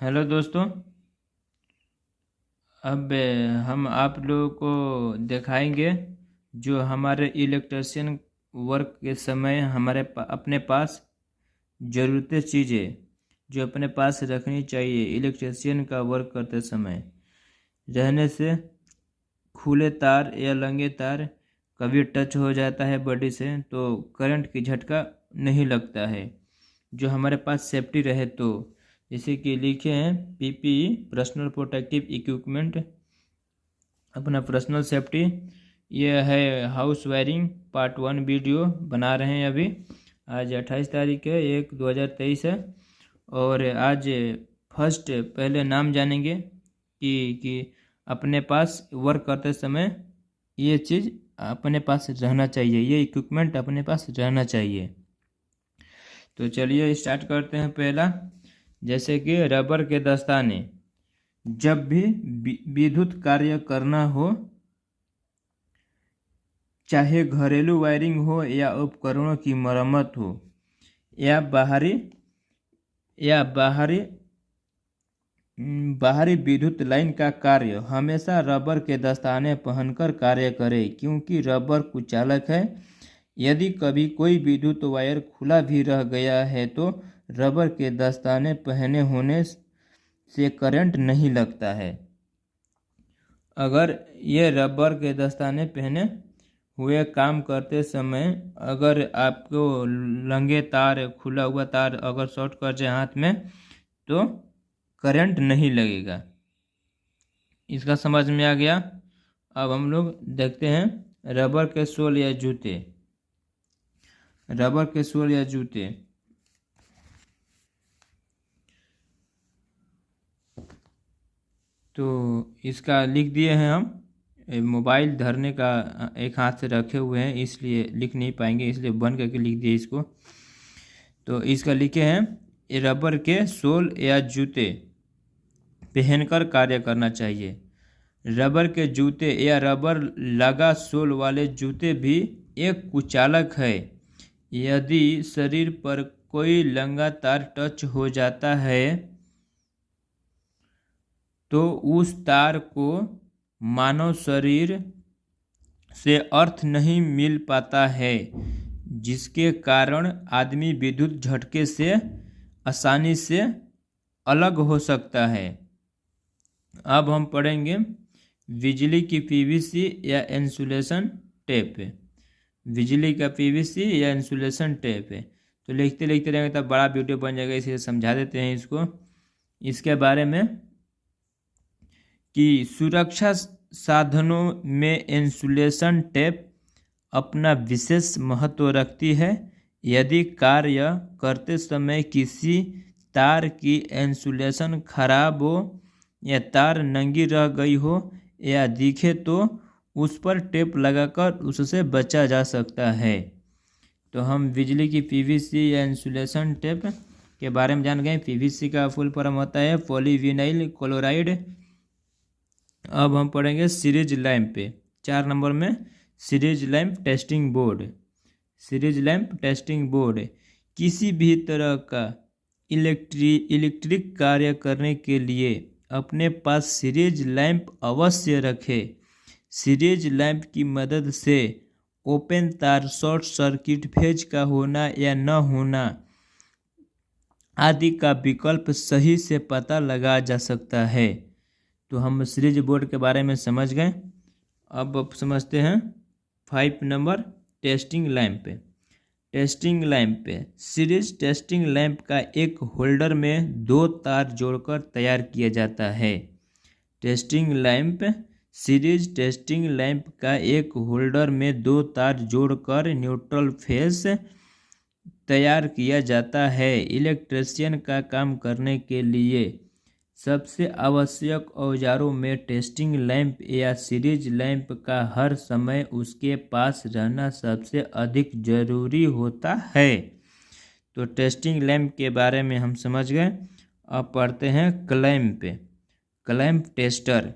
Hello दोस्तों। अब हम आप लोगों को दिखाएंगे जो हमारे इलेक्ट्रिशियन वर्क के समय अपने पास ज़रूरतें चीज़ें जो अपने पास रखनी चाहिए इलेक्ट्रिशियन का वर्क करते समय रहने से खुले तार या लंगे तार कभी टच हो जाता है बॉडी से तो करंट की झटका नहीं लगता है। जो हमारे पास सेफ्टी रहे तो जैसे कि लिखे हैं पीपीई पर्सनल प्रोटेक्टिव इक्विपमेंट अपना पर्सनल सेफ्टी। ये है हाउस वायरिंग पार्ट 1 वीडियो बना रहे हैं अभी। आज 28 तारीख है 1/2023 है और आज फर्स्ट पहले नाम जानेंगे कि अपने पास वर्क करते समय ये चीज़ अपने पास रहना चाहिए, ये इक्विपमेंट अपने पास रहना चाहिए। तो चलिए स्टार्ट करते हैं। पहला जैसे कि रबर के दस्ताने, जब भी विद्युत कार्य करना हो, चाहे घरेलू वायरिंग हो या उपकरणों की मरम्मत हो या बाहरी विद्युत लाइन का कार्य, हमेशा रबर के दस्ताने पहनकर कार्य करें क्योंकि रबर कुचालक है। यदि कभी कोई विद्युत वायर खुला भी रह गया है तो रबर के दस्ताने पहने होने से करंट नहीं लगता है। अगर ये रबर के दस्ताने पहने हुए काम करते समय अगर आपको लंगे तार खुला हुआ तार अगर शॉर्ट कर जाए हाथ में तो करंट नहीं लगेगा। इसका समझ में आ गया। अब हम लोग देखते हैं रबर के सोल या जूते। रबर के सोल या जूते तो इसका लिख दिए हैं हम। मोबाइल धरने का एक हाथ से रखे हुए हैं इसलिए लिख नहीं पाएंगे, इसलिए बंद करके लिख दिए इसको। तो इसका लिखे हैं रबर के सोल या जूते पहनकर कार्य करना चाहिए। रबर के जूते या रबर लगा सोल वाले जूते भी एक कुचालक है। यदि शरीर पर कोई लंगा तार टच हो जाता है तो उस तार को मानव शरीर से अर्थ नहीं मिल पाता है, जिसके कारण आदमी विद्युत झटके से आसानी से अलग हो सकता है। अब हम पढ़ेंगे बिजली की पीवीसी या इंसुलेशन टेप। बिजली का पीवीसी या इंसुलेशन टेप तो लिखते लिखते रहेंगे तब बड़ा वीडियो बन जाएगा, इसलिए समझा देते हैं इसको। इसके बारे में कि सुरक्षा साधनों में इंसुलेशन टेप अपना विशेष महत्व रखती है। यदि कार्य करते समय किसी तार की इंसुलेशन खराब हो या तार नंगी रह गई हो या दिखे तो उस पर टेप लगाकर उससे बचा जा सकता है। तो हम बिजली की पीवीसी या इंसुलेशन टेप के बारे में जान गए। पीवीसी का फुल फॉर्म होता है पॉलीविनाइल क्लोराइड। अब हम पढ़ेंगे सीरीज लैंप पे। 4 नंबर में series lamp testing board. Series lamp testing board किसी भी तरह का इलेक्ट्रिक कार्य करने के लिए अपने पास सीरीज लैंप अवश्य रखें। सीरीज लैंप की मदद से ओपन तार, शॉर्ट सर्किट, फेज का होना या न होना आदि का विकल्प सही से पता लगा जा सकता है। तो हम सीरीज बोर्ड के बारे में समझ गए। अब समझते हैं 5 number testing lamp. Testing lamp series testing lamp का एक होल्डर में 2 तार जोड़कर तैयार किया जाता है। Testing lamp series testing lamp का एक होल्डर में 2 तार जोड़कर न्यूट्रल फेस तैयार किया जाता है। इलेक्ट्रिशियन का काम करने के लिए सबसे आवश्यक औजारों में टेस्टिंग लैंप या सीरीज लैंप का हर समय उसके पास रहना सबसे अधिक जरूरी होता है। तो टेस्टिंग लैंप के बारे में हम समझ गए। अब पढ़ते हैं क्लैंप। Clamp tester.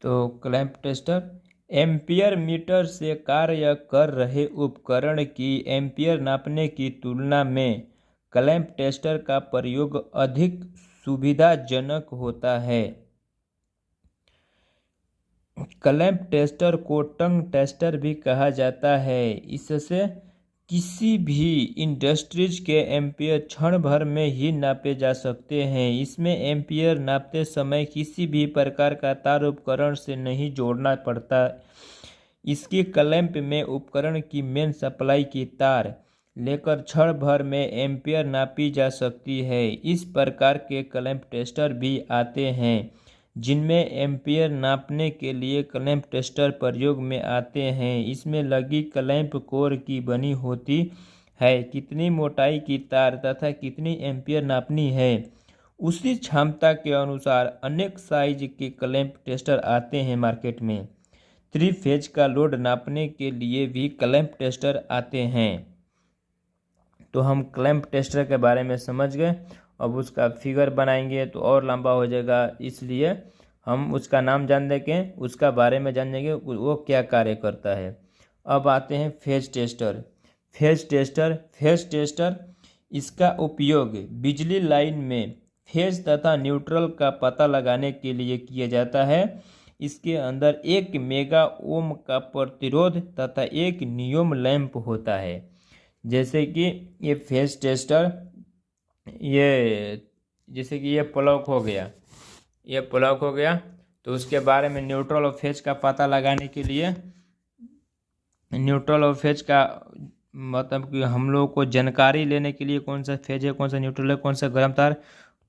तो क्लैंप टेस्टर एम्पियर मीटर से कार्य कर रहे उपकरण की एम्पियर नापने की तुलना में क्लैंप टेस्टर का प्रयोग अधिक सुविधाजनक होता है। क्लैंप टेस्टर को टंग टेस्टर भी कहा जाता है। इससे किसी भी इंडस्ट्रीज के एम्पियर क्षण भर में ही नापे जा सकते हैं। इसमें एम्पियर नापते समय किसी भी प्रकार का तार उपकरण से नहीं जोड़ना पड़ता। इसकी क्लैंप में उपकरण की मेन सप्लाई की तार लेकर क्षण भर में एम्पियर नापी जा सकती है। इस प्रकार के क्लैंप टेस्टर भी आते हैं जिनमें एम्पियर नापने के लिए क्लैंप टेस्टर प्रयोग में आते हैं। इसमें लगी क्लैंप कोर की बनी होती है कितनी मोटाई की तार तथा कितनी एम्पियर नापनी है। उसी क्षमता के अनुसार अनेक साइज के क्लैंप टेस्टर आते हैं मार्केट में। 3 फेज का लोड नापने के लिए भी क्लैंप टेस्टर आते हैं। तो हम क्लैंप टेस्टर के बारे में समझ गए। अब उसका फिगर बनाएंगे तो और लंबा हो जाएगा, इसलिए हम उसका नाम जान देंगे, उसका बारे में जान लेंगे वो क्या कार्य करता है। अब आते हैं फेज टेस्टर। फेज टेस्टर इसका उपयोग बिजली लाइन में फेज तथा न्यूट्रल का पता लगाने के लिए किया जाता है। इसके अंदर 1 मेगा ओम का प्रतिरोध तथा एक नियोम लैंप होता है। जैसे कि ये फेज टेस्टर, ये जैसे कि ये प्लग हो गया, तो उसके बारे में न्यूट्रल और फेज का पता लगाने के लिए, न्यूट्रल और फेज का मतलब कि हम लोग को जानकारी लेने के लिए कौन सा फेज है, कौन सा न्यूट्रल है, कौन सा गर्म तार,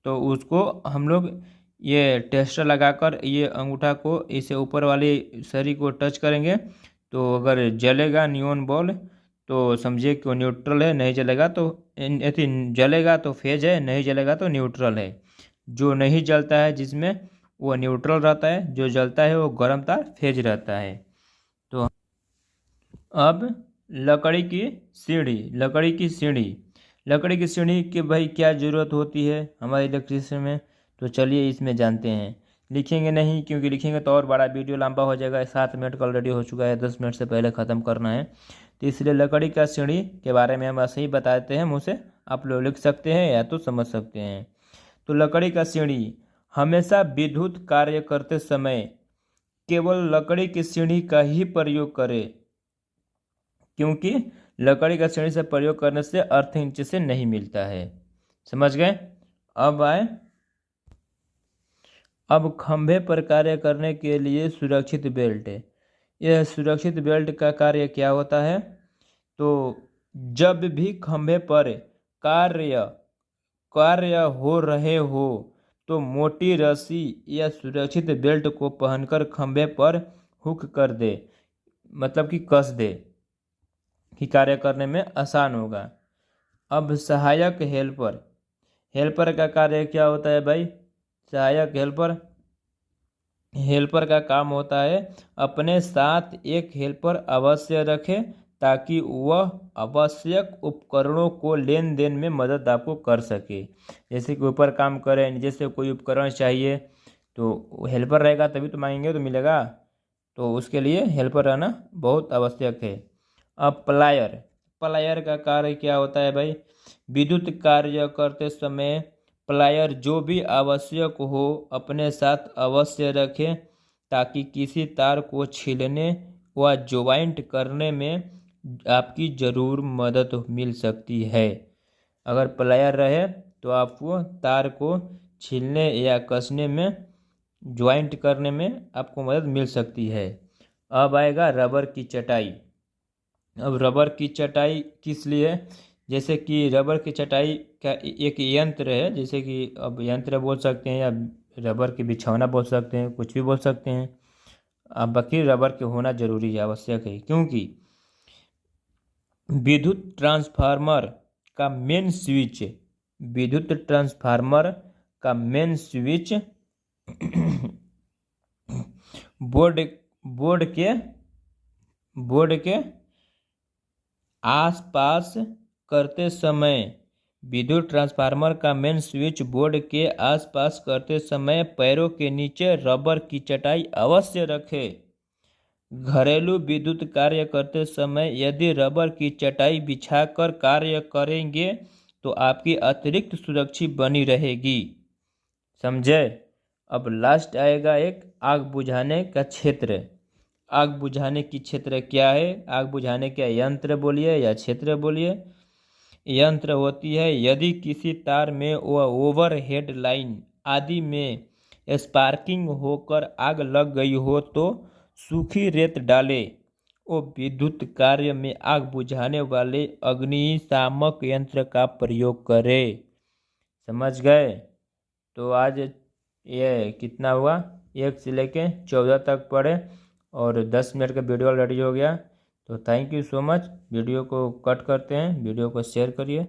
तो उसको हम लोग ये टेस्टर लगाकर ये अंगूठा को इसे ऊपर वाली सरी को टच करेंगे। तो अगर जलेगा नियॉन बॉल तो समझिए कि वो न्यूट्रल है, नहीं जलेगा तो जलेगा तो फेज है, नहीं जलेगा तो न्यूट्रल है। जो नहीं जलता है जिसमें वो न्यूट्रल रहता है, जो जलता है वो गर्म तार फेज रहता है। तो अब लकड़ी की सीढ़ी की भाई क्या ज़रूरत होती है हमारे इलेक्ट्रिशियन में, तो चलिए इसमें जानते हैं। लिखेंगे नहीं, क्योंकि लिखेंगे तो और बड़ा वीडियो लंबा हो जाएगा। 7 मिनट का ऑलरेडी हो चुका है, 10 मिनट से पहले ख़त्म करना है। तो इसलिए लकड़ी का सीढ़ी के बारे में हम ऐसे ही बताते हैं मुँह से, आप लोग लिख सकते हैं या तो समझ सकते हैं। तो लकड़ी का सीढ़ी हमेशा विद्युत कार्य करते समय केवल लकड़ी की सीढ़ी का ही प्रयोग करें, क्योंकि लकड़ी का सीढ़ी से प्रयोग करने से अर्थ नीचे से नहीं मिलता है। समझ गए। अब खंभे पर कार्य करने के लिए सुरक्षित बेल्ट। यह सुरक्षित बेल्ट का कार्य क्या होता है, तो जब भी खंभे पर कार्य हो रहे हो तो मोटी रस्सी या सुरक्षित बेल्ट को पहनकर खंभे पर हुक कर दे, मतलब कि कस दे, कि कार्य करने में आसान होगा। अब सहायक हेल्पर का कार्य क्या होता है भाई। सहायक हेल्पर का काम होता है अपने साथ एक हेल्पर अवश्य रखें, ताकि वह आवश्यक उपकरणों को लेन देन में मदद आपको कर सके। जैसे कि ऊपर काम करें, जैसे कोई उपकरण चाहिए तो हेल्पर रहेगा तभी तो मांगेंगे तो मिलेगा, तो उसके लिए हेल्पर रहना बहुत आवश्यक है। अब प्लायर का कार्य क्या होता है भाई। विद्युत कार्य करते समय प्लायर जो भी आवश्यक हो अपने साथ अवश्य रखें, ताकि किसी तार को छीलने व ज्वाइंट करने में आपकी ज़रूर मदद मिल सकती है। अगर प्लायर रहे तो आपको तार को छीलने या कसने में, ज्वाइंट करने में आपको मदद मिल सकती है। अब आएगा रबर की चटाई। अब रबर की चटाई किस लिए, जैसे कि रबर की चटाई का एक यंत्र है, जैसे कि अब यंत्र बोल सकते हैं या रबर की बिछौना बोल सकते हैं, कुछ भी बोल सकते हैं। अब बाकी रबर के होना जरूरी है, आवश्यक है, क्योंकि विद्युत ट्रांसफार्मर का मेन स्विच बोर्ड के आसपास करते समय विद्युत ट्रांसफार्मर का मेन स्विच बोर्ड के आसपास करते समय पैरों के नीचे रबर की चटाई अवश्य रखें। घरेलू विद्युत कार्य करते समय यदि रबर की चटाई बिछाकर कार्य करेंगे तो आपकी अतिरिक्त सुरक्षित बनी रहेगी। समझे। अब लास्ट आएगा एक आग बुझाने का क्षेत्र। आग बुझाने की क्षेत्र क्या है? आग बुझाने का यंत्र बोलिए या क्षेत्र बोलिए। यंत्र होती है यदि किसी तार में व ओवरहेड लाइन आदि में स्पार्किंग होकर आग लग गई हो तो सूखी रेत डाले और विद्युत कार्य में आग बुझाने वाले अग्निशामक यंत्र का प्रयोग करें। समझ गए। तो आज ये कितना हुआ, 1 से लेके 14 तक पढ़े और 10 मिनट का वीडियो ऑलरेडी हो गया। तो thank you so much. Video को कट करते हैं, वीडियो को शेयर करिए।